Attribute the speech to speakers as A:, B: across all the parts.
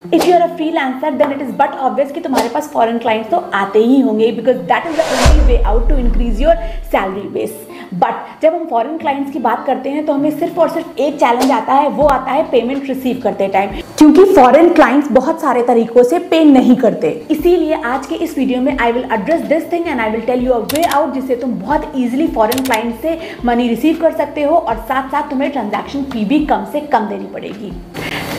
A: If you are a freelancer then it is but obvious कि तुम्हारे पास foreign clients तो आते ही होंगे because that is the only way out to increase your salary base. But जब हम फॉरेन क्लाइंट्स की बात करते हैं तो हमें सिर्फ और सिर्फ एक चैलेंज आता है, वो आता है पेमेंट रिसीव करते टाइम, क्योंकि फॉरेन क्लाइंट्स बहुत सारे तरीकों से पे नहीं करते। इसीलिए आज के इस वीडियो में I will address this thing and I will tell you a way out जिससे तुम बहुत ईजिली फॉरेन क्लाइंट से मनी रिसीव कर सकते हो और साथ साथ तुम्हें ट्रांजैक्शन फी भी कम से कम देनी पड़ेगी।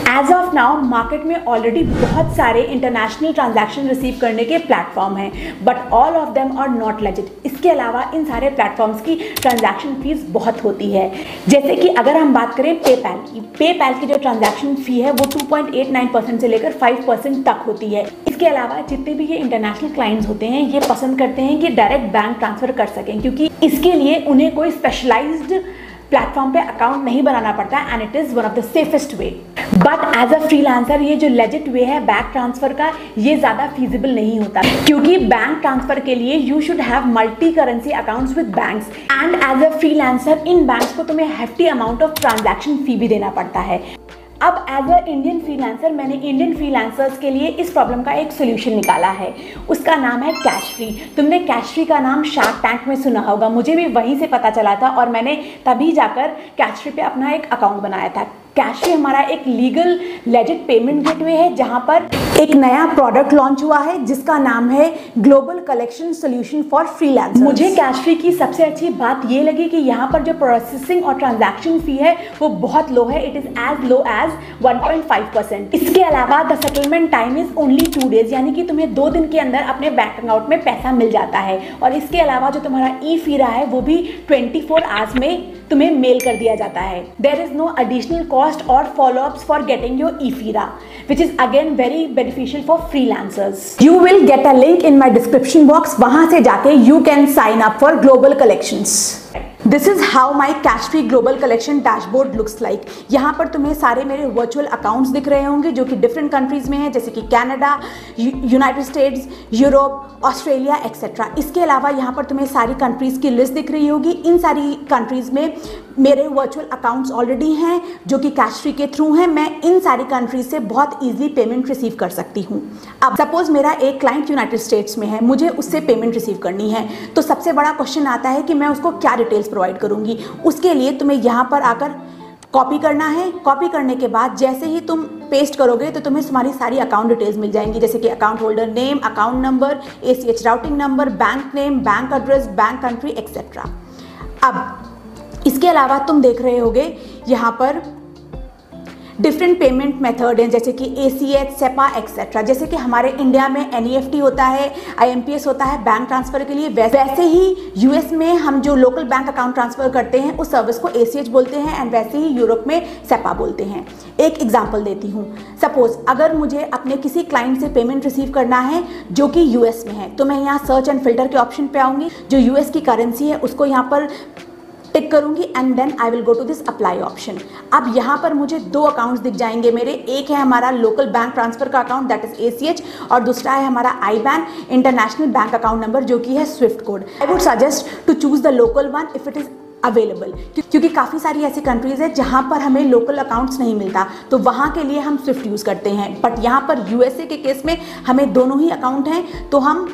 A: एज ऑफ नाउ मार्केट में ऑलरेडी बहुत सारे इंटरनेशनल ट्रांजैक्शन रिसीव करने के प्लेटफॉर्म हैं, but all of them are not legit. इसके अलावा इन सारे प्लेटफॉर्म्स की ट्रांजैक्शन फीस बहुत होती है। जैसे कि अगर हम बात करें पेपैल की जो ट्रांजैक्शन फी है वो 2.89% से लेकर 5% तक होती है। इसके अलावा जितने भी ये इंटरनेशनल क्लाइंट्स होते हैं ये पसंद करते हैं कि डायरेक्ट बैंक ट्रांसफर कर सकें, क्योंकि इसके लिए उन्हें कोई स्पेशलाइज्ड प्लेटफॉर्म पे अकाउंट नहीं बनाना पड़ता and it is one of the safest way. But as a freelancer ये जो लेजिट वे है बैंक ट्रांसफर का, ये ज्यादा फीजिबल नहीं होता, क्योंकि बैंक ट्रांसफर के लिए you should have multi currency accounts with banks and as a freelancer इन बैंक्स को तुम्हें hefty amount of transaction fee भी देना पड़ता है। अब एज अ इंडियन फ्रीलांसर मैंने इंडियन फ्रीलांसर्स के लिए इस प्रॉब्लम का एक सोल्यूशन निकाला है, उसका नाम है कैश फ्री। तुमने कैश फ्री का नाम शार्क टैंक में सुना होगा, मुझे भी वहीं से पता चला था और मैंने तभी जाकर कैश फ्री पे अपना एक अकाउंट बनाया था। कैश फ्री हमारा एक लीगल लेजिट पेमेंट गेटवे है जहां पर एक नया प्रोडक्ट लॉन्च हुआ है जिसका नाम है global collection solution for freelancers. मुझे कैश फ्री की सबसे अच्छी बात ये लगी कि यहाँ पर जो प्रोसेसिंग और ट्रांजैक्शन फी है वो बहुत लो है, it is as low as 1.5%। इसके अलावा the settlement time is only 2 days, यानी कि तुम्हें 2 दिन के अंदर अपने बैंक अकाउंट में पैसा मिल जाता है। और इसके अलावा जो तुम्हारा ई फीरा है वो भी 24 आवर्स में तुम्हें मेल कर दिया जाता है। There is no additional cost और फॉलोअप्स फॉर गेटिंग योर ई फीरा, which is again very beneficial for freelancers. You will get a link in my description box. वहां से जाके you can sign up for global collections. This is how my cash free global collection dashboard looks like. यहाँ पर तुम्हें सारे मेरे virtual accounts दिख रहे होंगे जो कि डिफरेंट कंट्रीज में हैं, जैसे कि Canada, United states, Europe, Australia etcetera. इसके अलावा यहाँ पर तुम्हें सारी कंट्रीज की लिस्ट दिख रही होगी। इन सारी कंट्रीज में मेरे वर्चुअल अकाउंट्स ऑलरेडी हैं जो कि कैश फ्री के थ्रू हैं। मैं इन सारी कंट्रीज से बहुत ईजिली पेमेंट रिसीव कर सकती हूँ। अब सपोज मेरा एक क्लाइंट यूनाइटेड स्टेट्स में है, मुझे उससे पेमेंट रिसीव करनी है, तो सबसे बड़ा क्वेश्चन आता है कि मैं उसको क्या डिटेल्स प्रोवाइड करूँगी। उसके लिए तुम्हें यहाँ पर आकर कॉपी करना है। कॉपी करने के बाद जैसे ही तुम पेस्ट करोगे तो तुम्हें तुम्हारी सारी अकाउंट डिटेल्स मिल जाएंगी, जैसे कि account holder name, account number, ACH routing number, bank name, bank address, bank country etcetera. अब इसके अलावा तुम देख रहे होगे यहाँ पर डिफरेंट पेमेंट मेथड हैं, जैसे कि ACH, सेपा एक्सेट्रा। जैसे कि हमारे इंडिया में NEFT होता है, IMPS होता है बैंक ट्रांसफर के लिए, वैसे ही US में हम जो लोकल बैंक अकाउंट ट्रांसफर करते हैं उस सर्विस को ACH बोलते हैं एंड वैसे ही यूरोप में सेपा बोलते हैं। एक एग्जांपल देती हूँ। सपोज अगर मुझे अपने किसी क्लाइंट से पेमेंट रिसीव करना है जो कि US में है, तो मैं यहाँ सर्च एंड फिल्टर के ऑप्शन पे आऊँगी, जो US की करेंसी है उसको यहाँ पर टिक करूंगी and then I will go to this apply option. अब यहाँ पर मुझे 2 अकाउंट्स दिख जाएंगे मेरे। एक है हमारा लोकल बैंक ट्रांसफर का अकाउंट दैट इज ACH और दूसरा है हमारा IBAN international bank account number जो कि है SWIFT code. I would suggest to choose the local one if it is available, क्योंकि काफ़ी सारी ऐसी कंट्रीज़ है जहाँ पर हमें लोकल अकाउंट्स नहीं मिलता, तो वहाँ के लिए हम स्विफ्ट यूज़ करते हैं। बट यहाँ पर USA के केस में हमें दोनों ही अकाउंट हैं, तो हम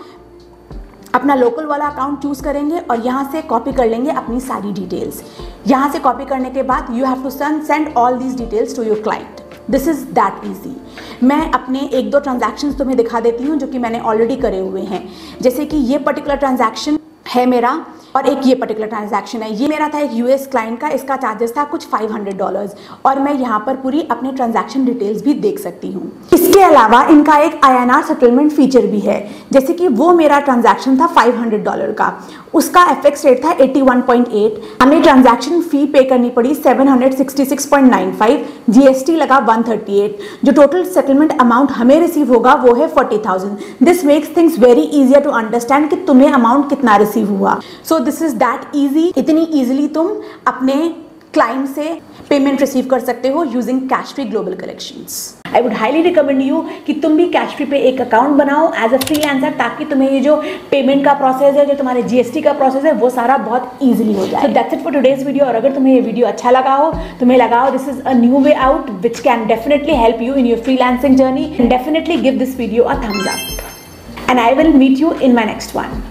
A: अपना लोकल वाला अकाउंट चूज करेंगे और यहाँ से कॉपी कर लेंगे अपनी सारी डिटेल्स। यहाँ से कॉपी करने के बाद you have to send all these details to your client. This is that easy. मैं अपने 1-2 ट्रांजैक्शंस तुम्हें दिखा देती हूँ जो कि मैंने ऑलरेडी करे हुए हैं। जैसे कि ये पर्टिकुलर ट्रांजैक्शन है मेरा और एक ये पर्टिकुलर ट्रांजैक्शन है। ये मेरा था एक US क्लाइंट का, इसका चार्जेस था कुछ $500 और मैं यहाँ पर पूरी अपने ट्रांजैक्शन डिटेल्स भी देख सकती हूँ। इसके अलावा इनका एक INR सेटलमेंट फीचर भी है, जैसे कि वो मेरा ट्रांजैक्शन था $500 का, उसका FX रेट था 81.8, हमें ट्रांजैक्शन फी पे करनी पड़ी 766.95, GST लगा 138, जो टोटल सेटलमेंट अमाउंट हमें रिसीव होगा वो है 40,000। This makes things very easier to understand कि तुम्हें अमाउंट कितना रिसीव हुआ। So this is that easy. इतनी ईजिली तुम अपने क्लाइंट से पेमेंट रिसीव कर सकते हो using Cashfree global collections. I would highly recommend you कि तुम भी कैशफ्री पे एक अकाउंट बनाओ एज अ फ्रीलांसर, ताकि तुम्हें ये जो पेमेंट का प्रोसेस है, जो तुम्हारे जीएसटी का प्रोसेस है, वो सारा बहुत ईजिली हो जाए। So that's it for today's video. और अगर तुम्हें ये वीडियो अच्छा लगा हो, तुम्हें लगा हो this is a new way out which can definitely help you in your freelancing journey, definitely give this video a thumbs up and I will meet you in my next one.